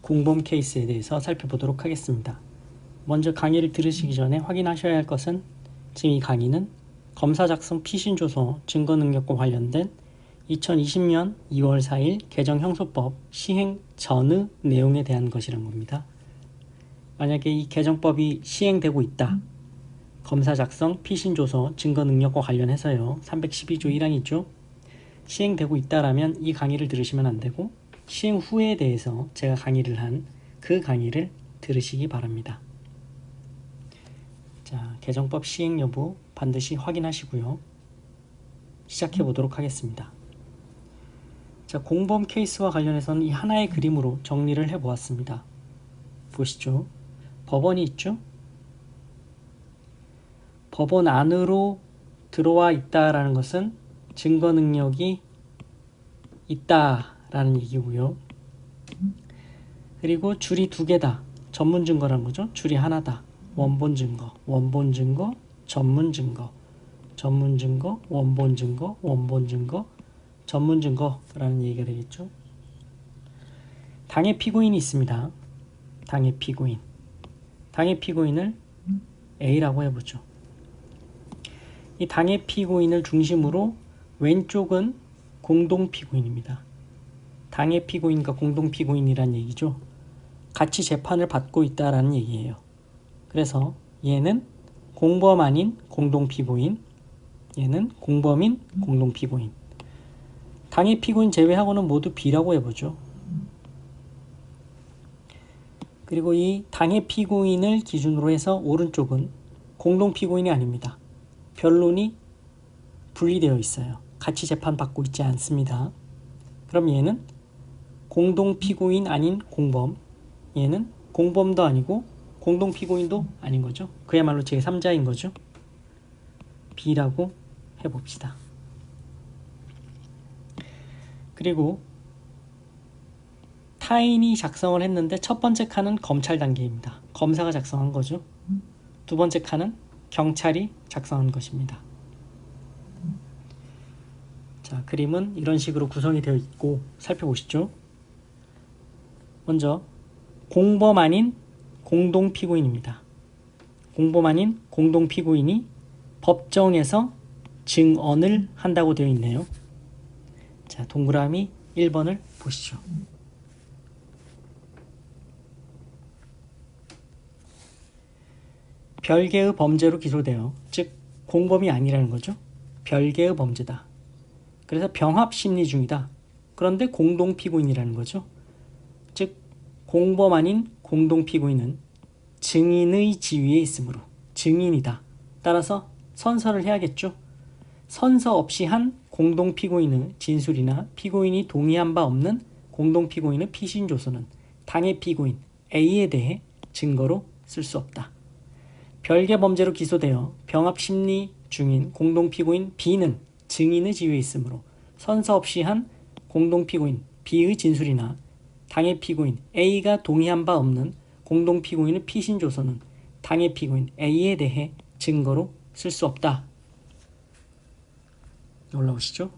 공범 케이스에 대해서 살펴보도록 하겠습니다. 먼저 강의를 들으시기 전에 확인하셔야 할 것은 지금 이 강의는 검사 작성 피신조서 증거 능력과 관련된 2020년 2월 4일 개정 형소법 시행 전의 내용에 대한 것이란 겁니다. 만약에 이 개정법이 시행되고 있다. 검사 작성 피신조서 증거 능력과 관련해서요. 312조 1항이죠. 시행되고 있다라면 이 강의를 들으시면 안 되고 시행 후에 대해서 제가 강의를 한 그 강의를 들으시기 바랍니다. 자, 개정법 시행 여부 반드시 확인하시고요. 시작해 보도록 하겠습니다. 자, 공범 케이스와 관련해서는 이 하나의 그림으로 정리를 해 보았습니다. 보시죠. 법원이 있죠. 법원 안으로 들어와 있다라는 것은 증거 능력이 있다라는 얘기고요. 그리고 줄이 두 개다. 전문 증거라는 거죠. 줄이 하나다. 원본 증거, 원본 증거, 전문 증거, 전문 증거, 원본 증거, 원본 증거, 전문 증거라는 얘기가 되겠죠. 당해 피고인이 있습니다. 당해 피고인. 당해 피고인을 A라고 해보죠. 이 당해 피고인을 중심으로 왼쪽은 공동 피고인입니다. 당해 피고인과 공동 피고인이란 얘기죠. 같이 재판을 받고 있다라는 얘기예요. 그래서 얘는 공범 아닌 공동 피고인, 얘는 공범인 공동 피고인. 당해 피고인 제외하고는 모두 B라고 해보죠. 그리고 이 당해 피고인을 기준으로 해서 오른쪽은 공동 피고인이 아닙니다. 변론이 분리되어 있어요. 같이 재판받고 있지 않습니다. 그럼 얘는 공동 피고인 아닌 공범, 얘는 공범도 아니고 공동 피고인도 아닌 거죠. 그야말로 제3자인 거죠. B라고 해봅시다. 그리고 타인이 작성을 했는데 첫 번째 칸은 검찰 단계입니다. 검사가 작성한 거죠. 두 번째 칸은 경찰이 작성한 것입니다. 자, 그림은 이런 식으로 구성이 되어 있고 살펴보시죠. 먼저 공범 아닌 공동 피고인입니다. 공범 아닌 공동 피고인이 법정에서 증언을 한다고 되어 있네요. 자, 동그라미 1번을 보시죠. 별개의 범죄로 기소되어, 즉 공범이 아니라는 거죠. 별개의 범죄다. 그래서 병합 심리 중이다. 그런데 공동 피고인이라는 거죠. 즉 공범 아닌 공동 피고인은 증인의 지위에 있으므로 증인이다. 따라서 선서를 해야겠죠. 선서 없이 한 공동 피고인의 진술이나 피고인이 동의한 바 없는 공동 피고인의 피신조서는 당해 피고인 A에 대해 증거로 쓸 수 없다. 별개 범죄로 기소되어 병합 심리 중인 공동 피고인 B는 증인의 지위에 있으므로 선서 없이 한 공동 피고인 B의 진술이나 당해 피고인 A가 동의한 바 없는 공동 피고인의 피신조서는 당해 피고인 A에 대해 증거로 쓸 수 없다. 올라오시죠.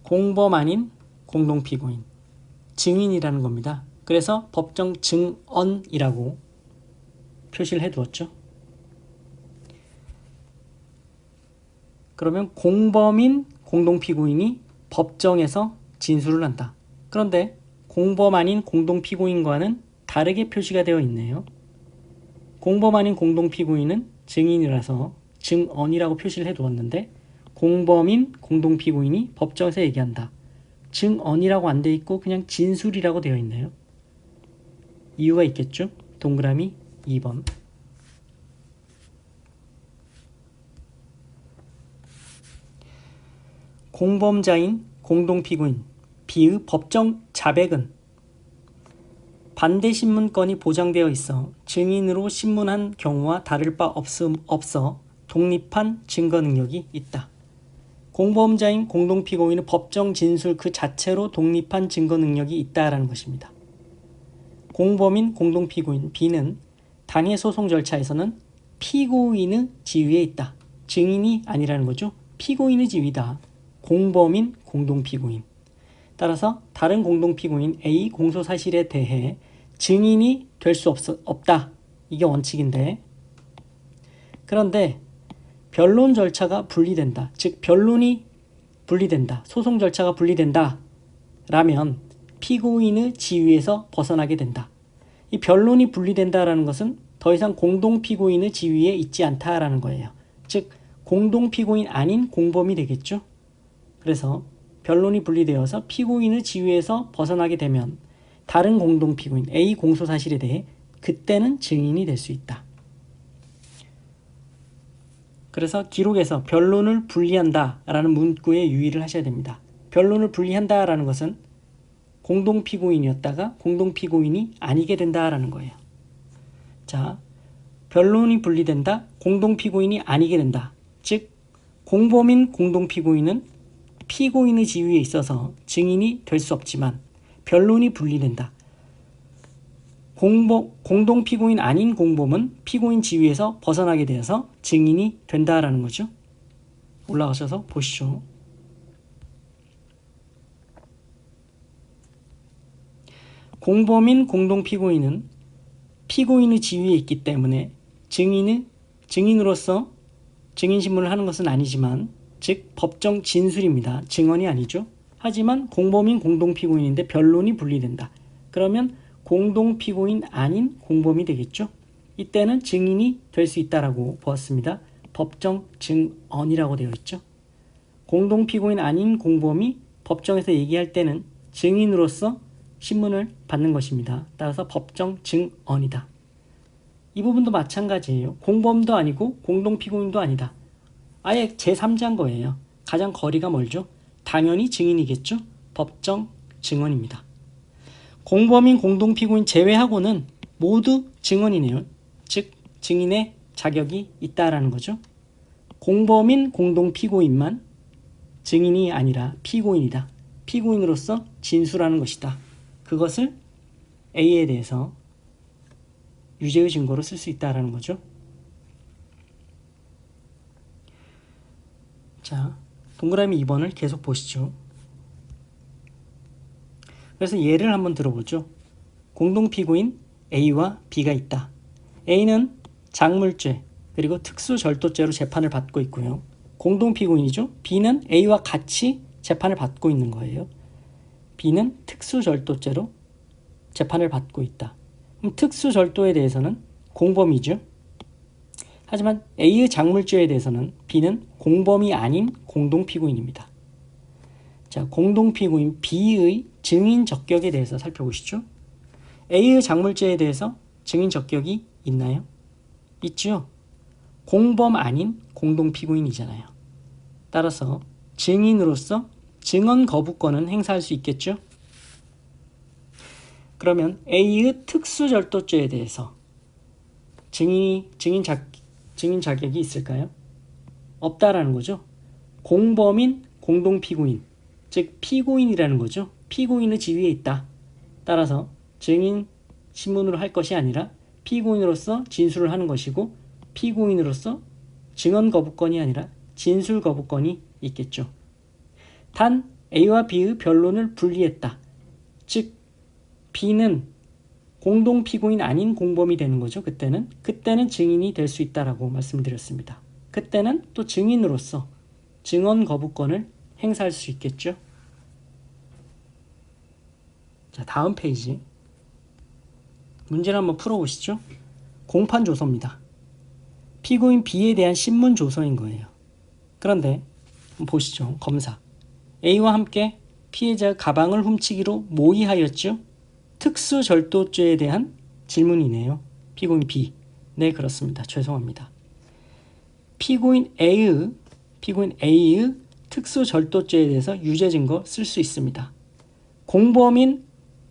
공범 아닌 공동 피고인 증인이라는 겁니다. 그래서 법정 증언이라고 표시를 해두었죠. 그러면 공범인 공동 피고인이 법정에서 진술을 한다. 그런데 공범 아닌 공동 피고인과는 다르게 표시가 되어 있네요. 공범 아닌 공동 피고인은 증인이라서 증언이라고 표시를 해두었는데 공범인 공동 피고인이 법정에서 얘기한다. 증언이라고 안 돼 있고 그냥 진술이라고 되어 있네요. 이유가 있겠죠? 동그라미 2번. 공범자인 공동 피고인 B의 법정 자백은 반대 신문권이 보장되어 있어 증인으로 신문한 경우와 다를 바 없어 독립한 증거 능력이 있다. 공범자인 공동 피고인은 법정 진술 그 자체로 독립한 증거 능력이 있다라는 것입니다. 공범인 공동 피고인 B는 당해 소송 절차에서는 피고인의 지위에 있다. 증인이 아니라는 거죠. 피고인의 지위다. 공범인 공동피고인. 따라서 다른 공동피고인 A 공소사실에 대해 증인이 될 수 없다. 이게 원칙인데, 그런데 변론 절차가 분리된다. 즉 변론이 분리된다. 소송 절차가 분리된다. 라면 피고인의 지위에서 벗어나게 된다. 이 변론이 분리된다라는 것은 더 이상 공동피고인의 지위에 있지 않다라는 거예요. 즉 공동피고인 아닌 공범이 되겠죠. 그래서 변론이 분리되어서 피고인의 지위에서 벗어나게 되면 다른 공동피고인 A 공소사실에 대해 그때는 증인이 될 수 있다. 그래서 기록에서 변론을 분리한다라는 문구에 유의를 하셔야 됩니다. 변론을 분리한다라는 것은 공동피고인이었다가 공동피고인이 아니게 된다라는 거예요. 자, 변론이 분리된다, 공동피고인이 아니게 된다. 즉 공범인 공동피고인은 피고인의 지위에 있어서 증인이 될 수 없지만 변론이 분리된다. 공동피고인 아닌 공범은 피고인 지위에서 벗어나게 되어서 증인이 된다라는 거죠. 올라가셔서 보시죠. 공범인 공동피고인은 피고인의 지위에 있기 때문에 증인으로서 증인신문을 하는 것은 아니지만 즉 법정 진술입니다. 증언이 아니죠. 하지만 공범인 공동피고인인데 변론이 분리된다. 그러면 공동피고인 아닌 공범이 되겠죠. 이때는 증인이 될 수 있다라고 보았습니다. 법정 증언이라고 되어 있죠. 공동피고인 아닌 공범이 법정에서 얘기할 때는 증인으로서 신문을 받는 것입니다. 따라서 법정 증언이다. 이 부분도 마찬가지예요. 공범도 아니고 공동피고인도 아니다. 아예 제3자인 거예요. 가장 거리가 멀죠. 당연히 증인이겠죠. 법정 증언입니다. 공범인 공동피고인 제외하고는 모두 증언이네요. 즉 증인의 자격이 있다라는 거죠. 공범인 공동피고인만 증인이 아니라 피고인이다. 피고인으로서 진술하는 것이다. 그것을 A에 대해서 유죄의 증거로 쓸 수 있다라는 거죠. 자, 동그라미 2번을 계속 보시죠. 그래서 예를 한번 들어보죠. 공동피고인 A와 B가 있다. A는 작물죄 그리고 특수절도죄로 재판을 받고 있고요. 공동피고인이죠. B는 A와 같이 재판을 받고 있는 거예요. B는 특수절도죄로 재판을 받고 있다. 그럼 특수절도에 대해서는 공범이죠. 하지만 A의 작물죄에 대해서는 B는 공범이 아닌 공동피고인입니다. 자, 공동피고인 B의 증인 적격에 대해서 살펴보시죠. A의 작물죄에 대해서 증인 적격이 있나요? 있죠. 공범 아닌 공동피고인이잖아요. 따라서 증인으로서 증언 거부권은 행사할 수 있겠죠. 그러면 A의 특수절도죄에 대해서 증인 자격이 있을까요? 없다라는 거죠. 공범인 공동피고인, 즉 피고인이라는 거죠. 피고인의 지위에 있다. 따라서 증인 신문으로 할 것이 아니라 피고인으로서 진술을 하는 것이고 피고인으로서 증언 거부권이 아니라 진술 거부권이 있겠죠. 단 A와 B의 변론을 분리했다. 즉 B는 공동피고인 아닌 공범이 되는 거죠. 그때는 증인이 될 수 있다라고 말씀드렸습니다. 그때는 또 증인으로서 증언 거부권을 행사할 수 있겠죠. 자, 다음 페이지 문제를 한번 풀어보시죠. 공판 조서입니다. 피고인 B에 대한 신문 조서인 거예요. 그런데 보시죠. 검사 A와 함께 피해자 가방을 훔치기로 모의하였죠. 특수절도죄에 대한 질문이네요. 피고인 B. 네, 그렇습니다. 죄송합니다. 피고인 A의 특수절도죄에 대해서 유죄 증거 쓸 수 있습니다. 공범인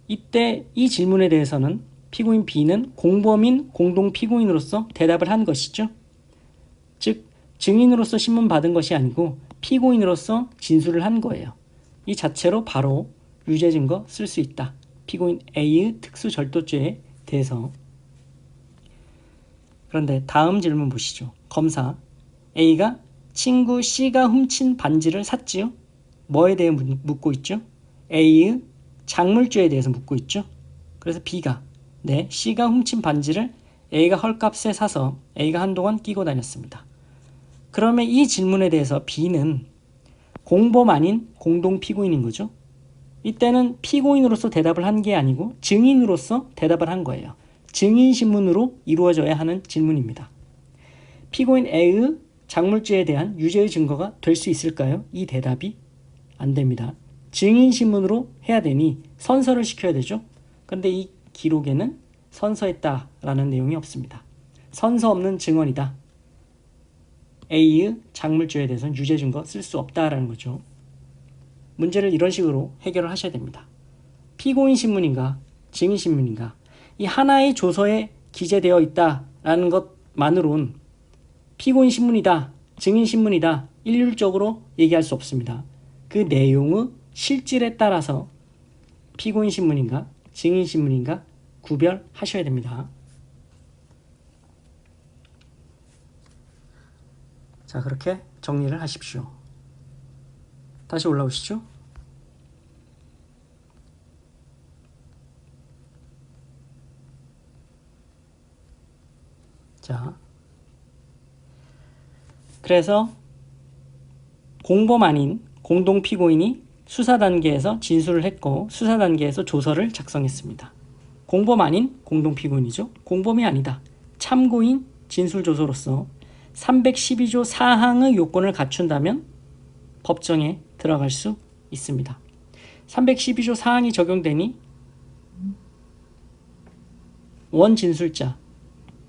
이때 이 질문에 대해서는 피고인 B는 공범인 공동피고인으로서 대답을 한 것이죠. 즉 증인으로서 신문 받은 것이 아니고 피고인으로서 진술을 한 거예요. 이 자체로 바로 유죄 증거 쓸 수 있다. 피고인 A의 특수절도죄에 대해서. 그런데 다음 질문 보시죠. 검사 A가 친구 C가 훔친 반지를 샀지요. 뭐에 대해 묻고 있죠? A의 작물주에 대해서 묻고 있죠. 그래서 B가 네, C가 훔친 반지를 A가 헐값에 사서 A가 한동안 끼고 다녔습니다. 그러면 이 질문에 대해서 B는 공범 아닌 공동 피고인인 거죠. 이때는 피고인으로서 대답을 한 게 아니고 증인으로서 대답을 한 거예요. 증인신문으로 이루어져야 하는 질문입니다. 피고인 A의 작물주에 대한 유죄의 증거가 될 수 있을까요? 이 대답이 안 됩니다. 증인신문으로 해야 되니 선서를 시켜야 되죠. 그런데 이 기록에는 선서했다라는 내용이 없습니다. 선서 없는 증언이다. A의 작물주에 대해서는 유죄 증거 쓸 수 없다라는 거죠. 문제를 이런 식으로 해결을 하셔야 됩니다. 피고인 신문인가 증인 신문인가 이 하나의 조서에 기재되어 있다라는 것만으론 피고인 신문이다 증인 신문이다 일률적으로 얘기할 수 없습니다. 그 내용의 실질에 따라서 피고인 신문인가 증인 신문인가 구별하셔야 됩니다. 자, 그렇게 정리를 하십시오. 다시 올라오시죠. 자, 그래서 공범 아닌 공동 피고인이 수사 단계에서 진술을 했고 수사 단계에서 조서를 작성했습니다. 공범 아닌 공동 피고인이죠. 공범이 아니다. 참고인 진술 조서로서 312조 4항의 요건을 갖춘다면 법정에 들어갈 수 있습니다. 312조 4항이 적용되니 원진술자,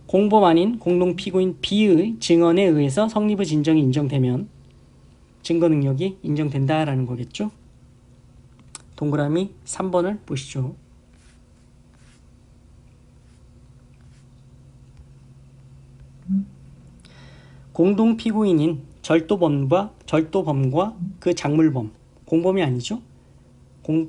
공범 아닌 공동피고인 B의 증언에 의해서 성립의 진정이 인정되면 증거 능력이 인정된다라는 거겠죠. 동그라미 3번을 보시죠. 공동피고인인 절도범과 그 작물범, 공범이 아니죠.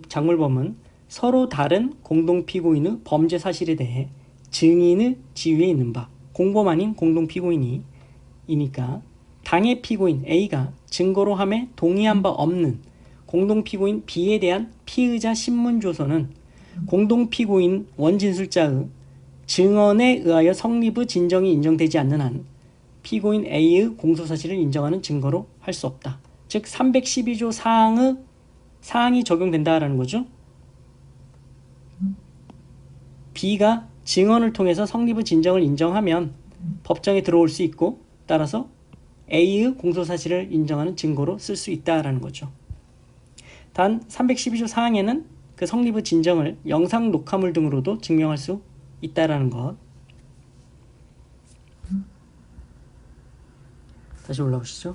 작물범은 서로 다른 공동피고인의 범죄 사실에 대해 증인의 지위에 있는 바, 공범 아닌 공동피고인이니까 당해 피고인 A가 증거로 함에 동의한 바 없는 공동피고인 B에 대한 피의자 신문조서는 공동피고인 원진술자의 증언에 의하여 성립의 진정이 인정되지 않는 한 피고인 A의 공소사실을 인정하는 증거로 할 수 없다. 즉 312조 사항이 적용된다라는 거죠. B가 증언을 통해서 성립의 진정을 인정하면 법정에 들어올 수 있고 따라서 A의 공소사실을 인정하는 증거로 쓸 수 있다라는 거죠. 단 312조 사항에는 그 성립의 진정을 영상 녹화물 등으로도 증명할 수 있다라는 것. 다시 올라오시죠.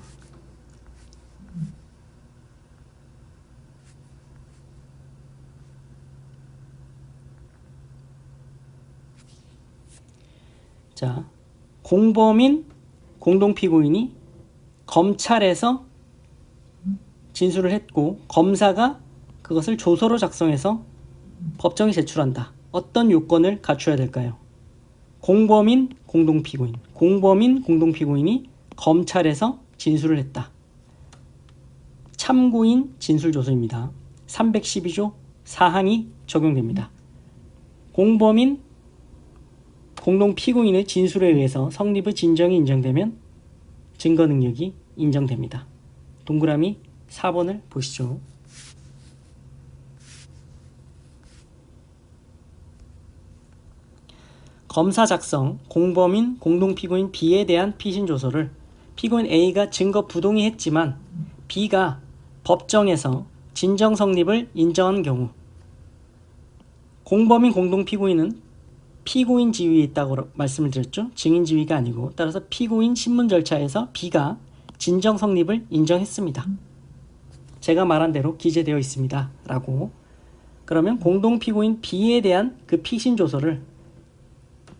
자, 공범인 공동피고인이 검찰에서 진술을 했고 검사가 그것을 조서로 작성해서 법정에 제출한다. 어떤 요건을 갖춰야 될까요? 공범인 공동피고인이 검찰에서 진술을 했다. 참고인 진술조서입니다. 312조 사항이 적용됩니다. 공범인 공동피고인의 진술에 의해서 성립의 진정이 인정되면 증거 능력이 인정됩니다. 동그라미 4번을 보시죠. 검사 작성 공범인 공동피고인 B에 대한 피신조서를 피고인 A가 증거 부동의 했지만 B가 법정에서 진정 성립을 인정한 경우 공범인 공동피고인은 피고인 지위에 있다고 말씀을 드렸죠. 증인 지위가 아니고 따라서 피고인 신문 절차에서 B가 진정 성립을 인정했습니다. 제가 말한 대로 기재되어 있습니다. 라고. 그러면 공동피고인 B에 대한 그 피신조서를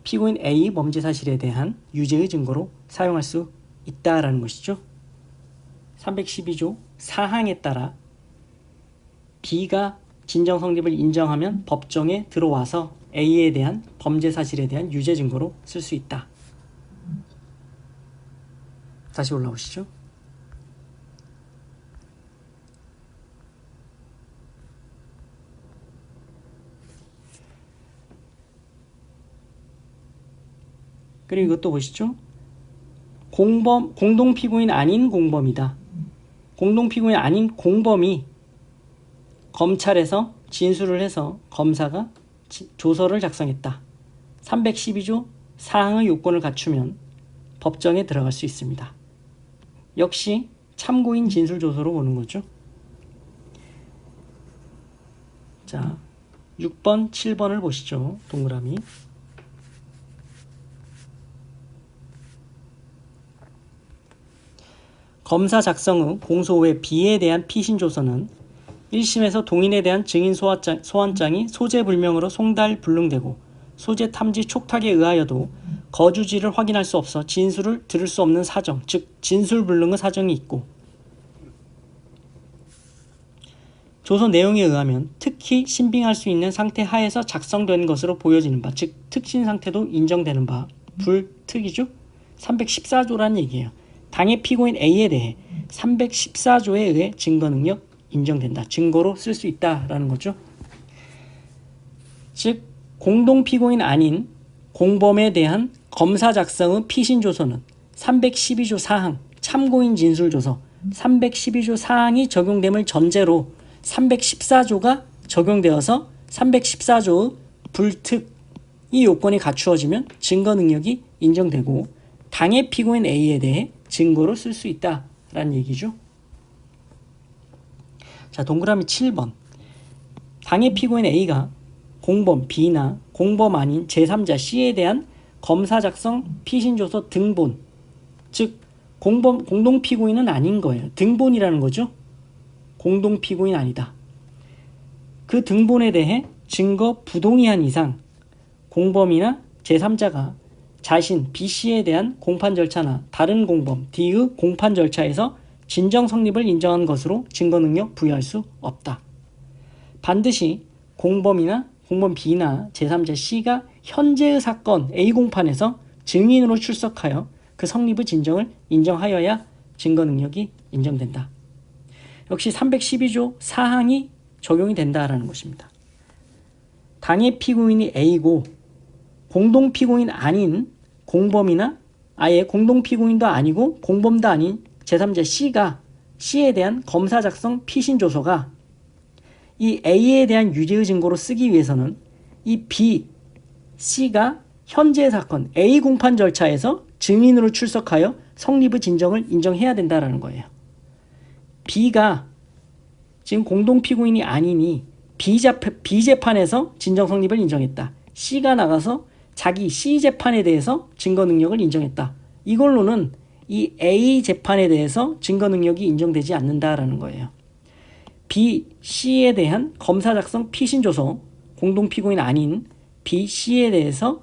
피고인 A 범죄 사실에 대한 유죄의 증거로 사용할 수 있다라는 것이죠. 312조 사항에 따라 B가 진정 성립을 인정하면 법정에 들어와서 A에 대한 범죄 사실에 대한 유죄 증거로 쓸 수 있다. 다시 올라오시죠. 그리고 이것도 보시죠. 공동피고인 아닌 공범이다. 공동피고인 아닌 공범이 검찰에서 진술을 해서 검사가 조서를 작성했다. 312조 사항의 요건을 갖추면 법정에 들어갈 수 있습니다. 역시 참고인 진술조서로 보는 거죠. 자, 6번, 7번을 보시죠. 동그라미. 검사 작성의 공소 외 B에 대한 피신조서는 1심에서 동인에 대한 증인 소환장이 소재불명으로 송달 불능되고 소재 탐지 촉탁에 의하여도 거주지를 확인할 수 없어 진술을 들을 수 없는 사정, 즉 진술불능의 사정이 있고, 조서 내용에 의하면 특히 신빙할 수 있는 상태 하에서 작성된 것으로 보여지는 바, 즉 특신 상태도 인정되는 바, 불특이죠. 314조라는 얘기예요. 당해 피고인 A에 대해 314조에 의해 증거능력 인정된다. 증거로 쓸 수 있다라는 거죠. 즉 공동피고인 아닌 공범에 대한 검사 작성의 피신조서는 312조 사항 참고인 진술조서 312조 사항이 적용됨을 전제로 314조가 적용되어서 314조의 불특 이 요건이 갖추어지면 증거능력이 인정되고 당해 피고인 A에 대해 증거로 쓸 수 있다라는 얘기죠. 자, 동그라미 7번. 당해 피고인 A가 공범 B나 공범 아닌 제3자 C에 대한 검사 작성 피신조서 등본, 즉 공동피고인은 아닌 거예요. 등본이라는 거죠. 공동피고인 아니다. 그 등본에 대해 증거 부동의한 이상 공범이나 제3자가 자신 B씨에 대한 공판 절차나 다른 공범 D의 공판 절차에서 진정 성립을 인정한 것으로 증거능력 부여할 수 없다. 반드시 공범이나 공범 B나 제3자 C가 현재의 사건 A 공판에서 증인으로 출석하여 그 성립의 진정을 인정하여야 증거능력이 인정된다. 역시 312조 사항이 적용이 된다라는 것입니다. 당해 피고인이 A고 공동피고인 아닌 공범이나 아예 공동피고인도 아니고 공범도 아닌 제3자 C가 C에 대한 검사 작성 피신조서가 이 A에 대한 유죄의 증거로 쓰기 위해서는 이 B, C가 현재 사건 A 공판 절차에서 증인으로 출석하여 성립의 진정을 인정해야 된다는 거예요. B가 지금 공동피고인이 아니니 B 재판에서 진정 성립을 인정했다. C가 나가서 자기 C 재판에 대해서 증거 능력을 인정했다. 이걸로는 이 A 재판에 대해서 증거 능력이 인정되지 않는다라는 거예요. B, C에 대한 검사 작성 피신조서, 공동피고인 아닌 B, C에 대해서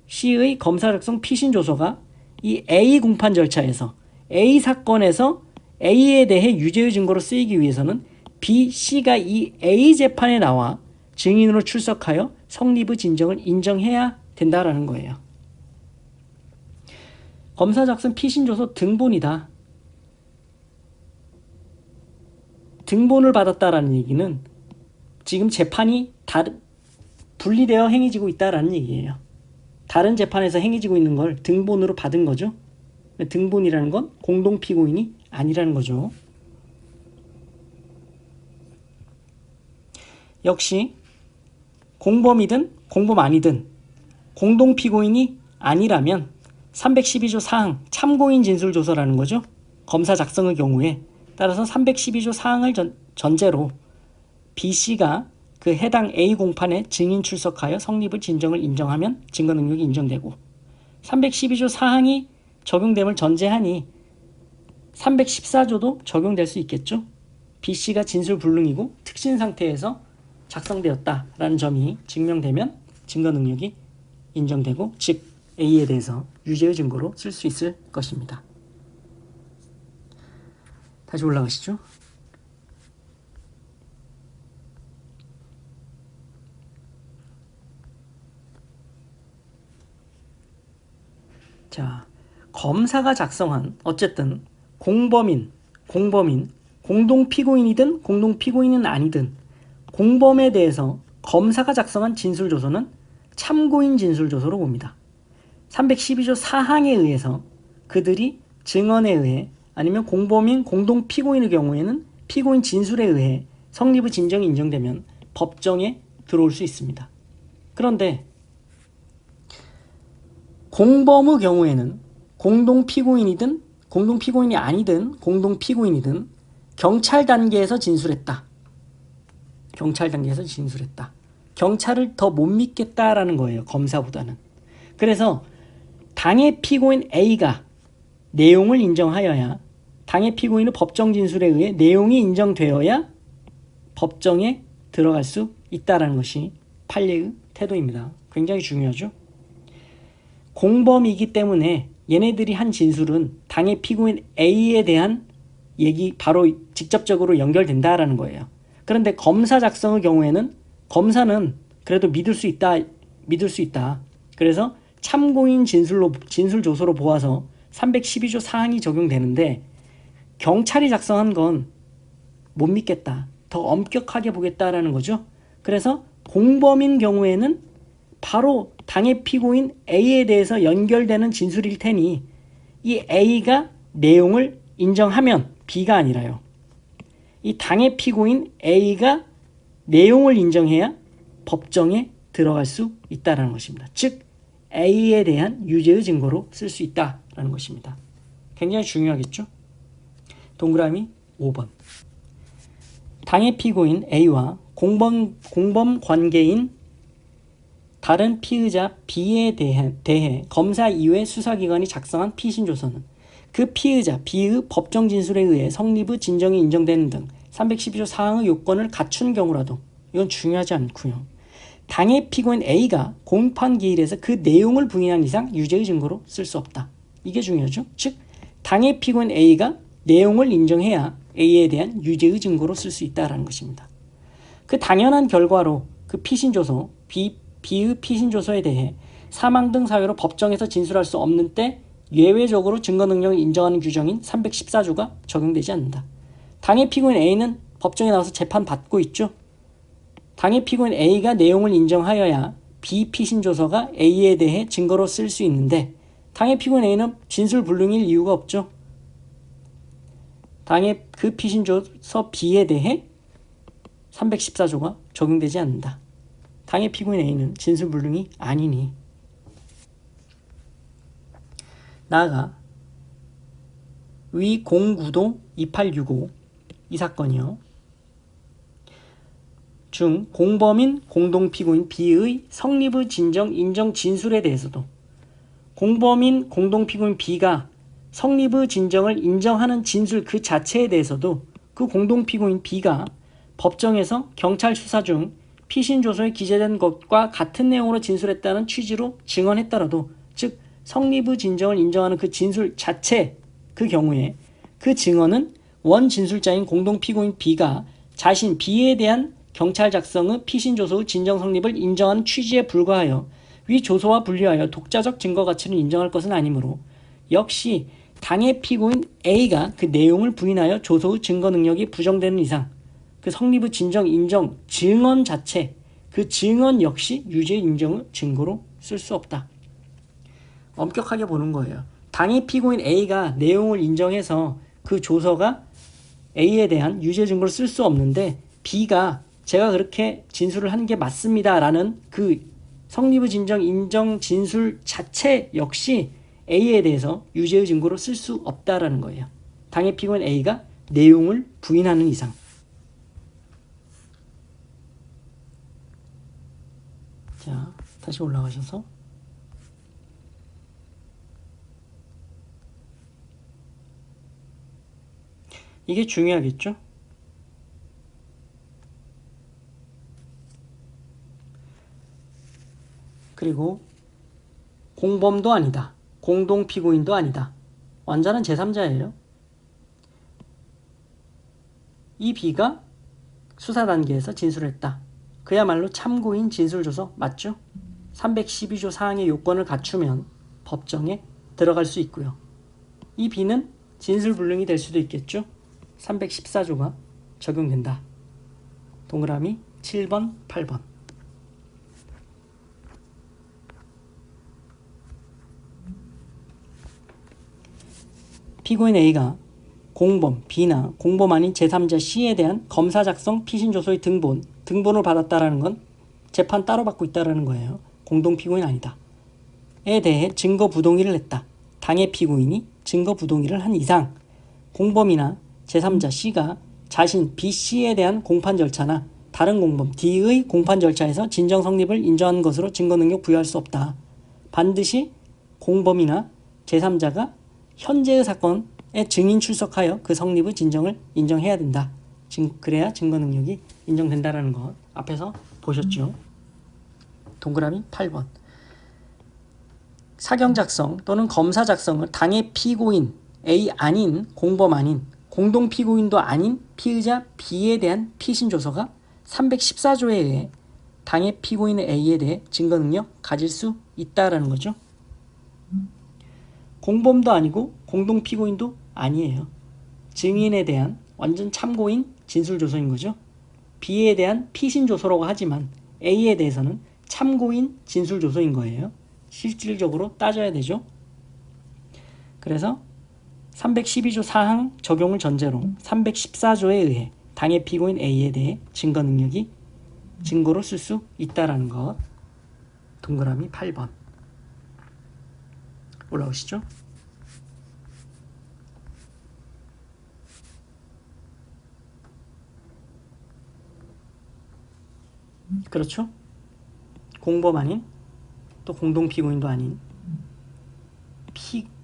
C의 검사 작성 피신조서가 이 A 공판 절차에서 A 사건에서 A에 대해 유죄의 증거로 쓰이기 위해서는 B, C가 이 A 재판에 나와 증인으로 출석하여 성립의 진정을 인정해야 된다라는 거예요. 검사 작성 피신조서 등본이다. 등본을 받았다라는 얘기는 지금 재판이 분리되어 행해지고 있다라는 얘기예요. 다른 재판에서 행해지고 있는 걸 등본으로 받은 거죠. 등본이라는 건 공동피고인이 아니라는 거죠. 역시 공범이든 공범 아니든 공동피고인이 아니라면 312조 사항 참고인 진술조서라는 거죠. 검사 작성의 경우에 따라서 312조 사항을 전제로 B씨가 그 해당 A 공판에 증인 출석하여 성립의 진정을 인정하면 증거 능력이 인정되고 312조 사항이 적용됨을 전제하니 314조도 적용될 수 있겠죠. B씨가 진술 불능이고 특신 상태에서 작성되었다라는 점이 증명되면 증거 능력이 인정되고 즉 A에 대해서 유죄의 증거로 쓸 수 있을 것입니다. 다시 올라가시죠. 자, 검사가 작성한 어쨌든 공범인, 공동피고인이든 공동피고인은 아니든 공범에 대해서 검사가 작성한 진술조서는 참고인 진술조서로 봅니다. 312조 4항에 의해서 그들이 증언에 의해 아니면 공범인 공동 피고인의 경우에는 피고인 진술에 의해 성립의 진정이 인정되면 법정에 들어올 수 있습니다. 그런데 공범의 경우에는 공동 피고인이든 공동 피고인이 아니든 공동 피고인이든 경찰 단계에서 진술했다. 경찰 단계에서 진술했다. 경찰을 더 못 믿겠다라는 거예요. 검사보다는. 그래서 당의 피고인 A가 내용을 인정하여야 당의 피고인의 법정 진술에 의해 내용이 인정되어야 법정에 들어갈 수 있다는 것이 판례의 태도입니다. 굉장히 중요하죠. 공범이기 때문에 얘네들이 한 진술은 당의 피고인 A에 대한 얘기 바로 직접적으로 연결된다라는 거예요. 그런데 검사 작성의 경우에는 검사는 그래도 믿을 수 있다. 그래서 참고인 진술 조서로 보아서 312조 사항이 적용되는데 경찰이 작성한 건 못 믿겠다. 더 엄격하게 보겠다라는 거죠. 그래서 공범인 경우에는 바로 당의 피고인 A에 대해서 연결되는 진술일 테니 이 A가 내용을 인정하면 B가 아니라요. 이 당의 피고인 A가 내용을 인정해야 법정에 들어갈 수 있다는 것입니다. 즉 A에 대한 유죄의 증거로 쓸 수 있다는 것입니다. 굉장히 중요하겠죠? 동그라미 5번. 당의 피고인 A와 공범 관계인 다른 피의자 B에 대해 검사 이외 수사기관이 작성한 피신조서는 그 피의자 B의 법정 진술에 의해 성립의 진정이 인정되는 등 312조 사항의 요건을 갖춘 경우라도 이건 중요하지 않고요. 당의 피고인 A가 공판 기일에서 그 내용을 부인한 이상 유죄의 증거로 쓸 수 없다. 이게 중요하죠. 즉 당의 피고인 A가 내용을 인정해야 A에 대한 유죄의 증거로 쓸 수 있다는 것입니다. 그 당연한 결과로 그 피신조서, B의 피신조서에 대해 사망 등 사유로 법정에서 진술할 수 없는 때 예외적으로 증거 능력을 인정하는 규정인 314조가 적용되지 않는다. 당의 피고인 A는 법정에 나와서 재판받고 있죠. 당의 피고인 A가 내용을 인정하여야 B 피신조서가 A에 대해 증거로 쓸 수 있는데 당의 피고인 A는 진술 불능일 이유가 없죠. 당의 그 피신조서 B에 대해 314조가 적용되지 않는다. 당의 피고인 A는 진술 불능이 아니니. 나아가 위 공구도 2865 이 사건이요. 중 공범인 공동피고인 B의 성립의 진정 인정 진술에 대해서도 공범인 공동피고인 B가 성립의 진정을 인정하는 진술 그 자체에 대해서도 그 공동피고인 B가 법정에서 경찰 수사 중 피신조서에 기재된 것과 같은 내용으로 진술했다는 취지로 증언했더라도 즉 성립의 진정을 인정하는 그 진술 자체 그 경우에 그 증언은 원 진술자인 공동피고인 B가 자신 B에 대한 경찰 작성의 피신조서의 진정 성립을 인정하는 취지에 불과하여 위 조서와 분리하여 독자적 증거 가치를 인정할 것은 아니므로 역시 당의 피고인 A가 그 내용을 부인하여 조서의 증거 능력이 부정되는 이상 그 성립의 진정 인정 증언 자체 그 증언 역시 유죄 인정의 증거로 쓸 수 없다. 엄격하게 보는 거예요. 당의 피고인 A가 내용을 인정해서 그 조서가 A에 대한 유죄 증거를 쓸 수 없는데 B가 제가 그렇게 진술을 한 게 맞습니다 라는 그 성립의 진정 인정 진술 자체 역시 A에 대해서 유죄의 증거로 쓸 수 없다라는 거예요. 당의 피고인 A가 내용을 부인하는 이상. 자, 다시 올라가셔서 이게 중요하겠죠? 그리고 공범도 아니다. 공동피고인도 아니다. 완전한 제3자예요. 이 B가 수사 단계에서 진술했다. 그야말로 참고인 진술조서 맞죠? 312조 사항의 요건을 갖추면 법정에 들어갈 수 있고요. 이 B는 진술불능이 될 수도 있겠죠? 314조가 적용된다. 동그라미 7번, 8번. 피고인 A가 공범 B나 공범 아닌 제3자 C에 대한 검사 작성 피신조서의 등본을 받았다라는 건 재판 따로 받고 있다라는 거예요. 공동 피고인 아니다. 에 대해 증거 부동의를 했다. 당해 피고인이 증거 부동의를 한 이상 공범이나 제3자 C가 자신 B, C에 대한 공판 절차나 다른 공범 D의 공판 절차에서 진정 성립을 인정한 것으로 증거 능력 부여할 수 없다. 반드시 공범이나 제3자가 현재의 사건에 증인 출석하여 그 성립의 진정을 인정해야 된다. 그래야 증거 능력이 인정된다라는 것 앞에서 보셨죠. 동그라미 8번. 사경 작성 또는 검사 작성을 당해 피고인 A 아닌 공범 아닌 공동 피고인도 아닌 피의자 B에 대한 피신 조서가 314조에 의해 당해 피고인 A에 대해 증거 능력 가질 수 있다라는 거죠. 공범도 아니고 공동 피고인도 아니에요. 증인에 대한 완전 참고인 진술 조서인 거죠. B에 대한 피신 조서라고 하지만 A에 대해서는 참고인 진술 조서인 거예요. 실질적으로 따져야 되죠. 그래서 312조 사항 적용을 전제로 314조에 의해 당해 피고인 A에 대해 증거 능력이 증거로 쓸 수 있다라는 것. 동그라미 8번. 올라오시죠. 그렇죠. 공범 아닌 또 공동 피고인도 아닌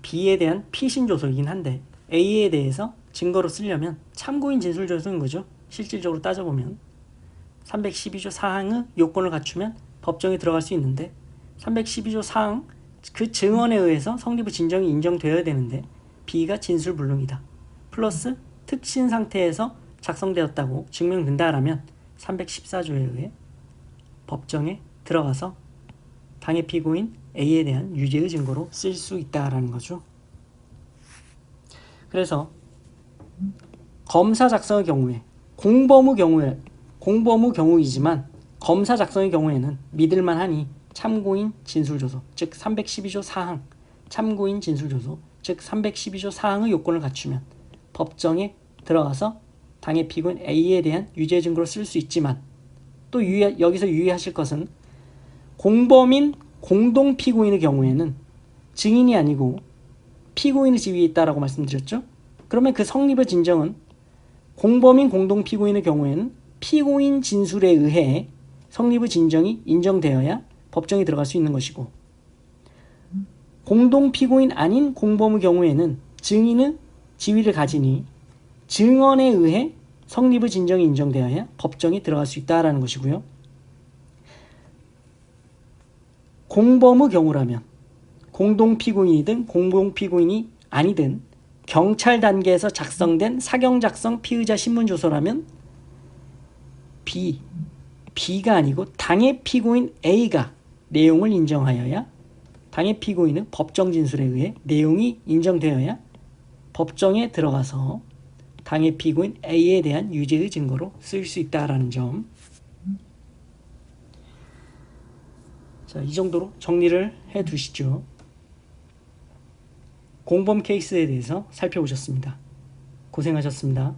B에 대한 피신조서이긴 한데 A에 대해서 증거로 쓰려면 참고인 진술조서인 거죠. 실질적으로 따져보면 312조 사항의 요건을 갖추면 법정에 들어갈 수 있는데 312조 사항 그 증언에 의해서 성립의 진정이 인정되어야 되는데 B가 진술불능이다. 플러스 특신 상태에서 작성되었다고 증명된다라면 314조에 의해 법정에 들어가서 당해 피고인 A에 대한 유죄의 증거로 쓸 수 있다라는 거죠. 그래서 검사 작성의 경우에 공범의 경우이지만 검사 작성의 경우에는 믿을만하니 참고인 진술조서 즉 312조 사항 참고인 진술조서 즉 312조 사항의 요건을 갖추면 법정에 들어가서 당해 피고인 A에 대한 유죄 증거로 쓸 수 있지만 또 여기서 유의하실 것은 공범인 공동 피고인의 경우에는 증인이 아니고 피고인의 지위에 있다라고 말씀드렸죠. 그러면 그 성립의 진정은 공범인 공동 피고인의 경우에는 피고인 진술에 의해 성립의 진정이 인정되어야 법정에 들어갈 수 있는 것이고 공동 피고인 아닌 공범의 경우에는 증인의 지위를 가지니 증언에 의해 성립의 진정이 인정되어야 법정에 들어갈 수 있다라는 것이고요. 공범의 경우라면 공동 피고인이든 공동 피고인이 아니든 경찰 단계에서 작성된 사경 작성 피의자 신문 조서라면 B가 아니고 당해 피고인 A가 내용을 인정하여야 당해 피고인은 법정 진술에 의해 내용이 인정되어야 법정에 들어가서 당해 피고인 A에 대한 유죄의 증거로 쓰일 수 있다라는 점. 자, 이 정도로 정리를 해 두시죠. 공범 케이스에 대해서 살펴보셨습니다. 고생하셨습니다.